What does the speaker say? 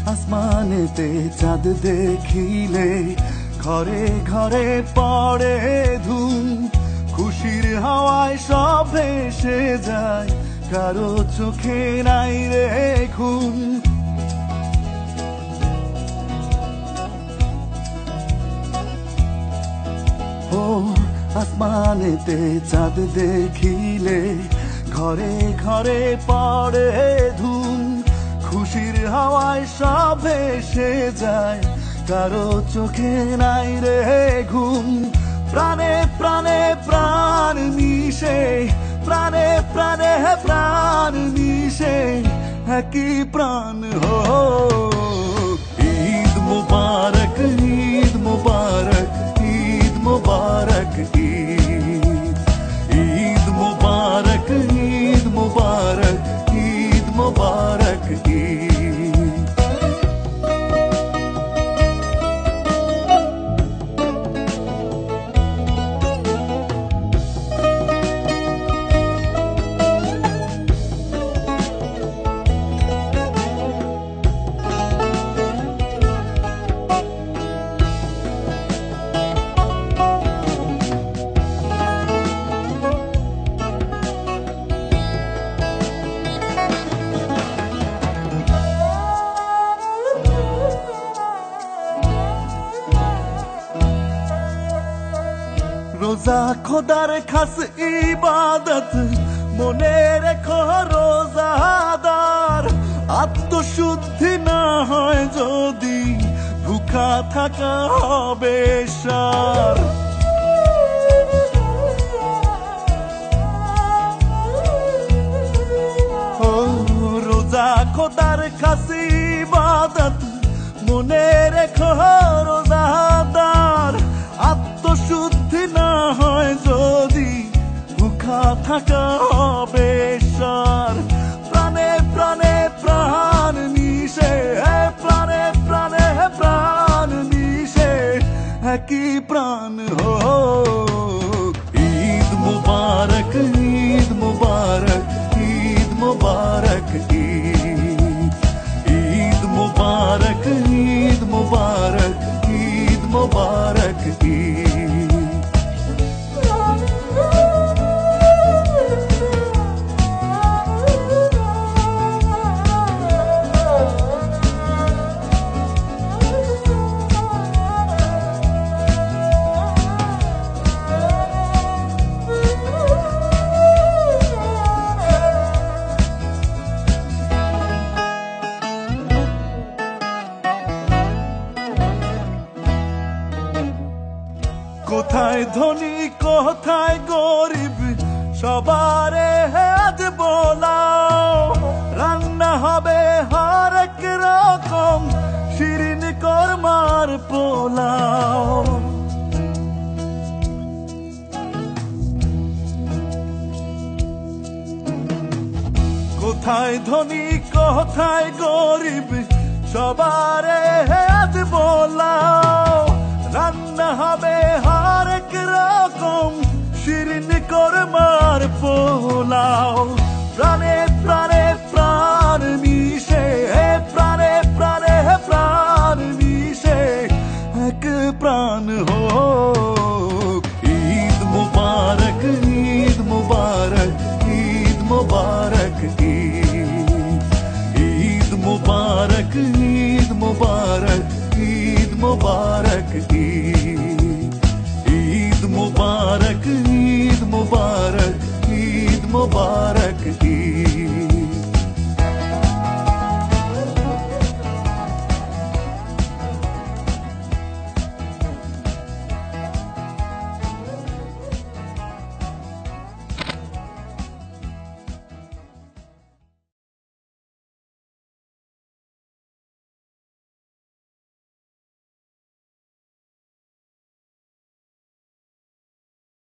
আসমানেতে চাঁদ দেখিলে ঘরে ঘরে পড়ে ধুম, খুশির হাওয়ায় সব ভেসে যায়, কারো চোখে নাই রে ঘুম। ও আসমানেতে চাঁদ দেখিলে ঘরে ঘরে পড়ে ধুম, খুশির হাওয়ায় সব ভেসে যায়, কারো চোখে নাই রে ঘুম। প্রাণে প্রাণে প্রাণ মিশে, প্রাণে প্রাণে প্রাণ মিশে একই প্রাণ হো। ঈদ মুবারক, ঈদ মুবারক, ঈদ মুবারক, ঈদ ঈদ মুবারক, ঈদ মুবারক, ঈদ মুবারক, ঈদ। রোজা খোদার খাস ইবাদত, মনে রেখো রোজাদার, আত্মশুদ্ধি না হয় যদি ভুখা থাকা হবে সার। ও রোজা খোদার খাস ইবাদত, মনে রেখো রোজাদার, আত্মশুদ্ধি না হয় যদি ভুখা থাকা হবে সার। প্রাণে প্রাণে প্রাণ মিশে, প্রাণে প্রাণে প্রাণ মিশে একই প্রাণ হো। ঈদ মুবারক, ঈদ মুবারক, ঈদ মুবারক, ঈদ ঈদ মুবারক, ঈদ মুবারক, ঈদ মুবারক, ঈদ। কোথায় ধনী কোথায় গরিব সবারে আজ বোলাও, রান্না হবে হরেক রকম শিরিন কোরমার পোলাও। কোথায় ধনী কোথায় গরিব সবারে আজ বোলাও, রান্না হবে হরেক রকম শিরিন কোরমার পোলাও। প্রাণে প্রাণে প্রাণ মিশে, প্রাণে প্রাণে প্রাণ মিশে এক প্রাণ হো। ঈদ মুবারক, ঈদ মুবারক, ঈদ মুবারক, ঈদ ঈদ মুবারক, ঈদ মুবারক, ঈদ মুবারক, ঈদ ঈদ মুবারক, ঈদ মুবারক, ঈদ মুবারক।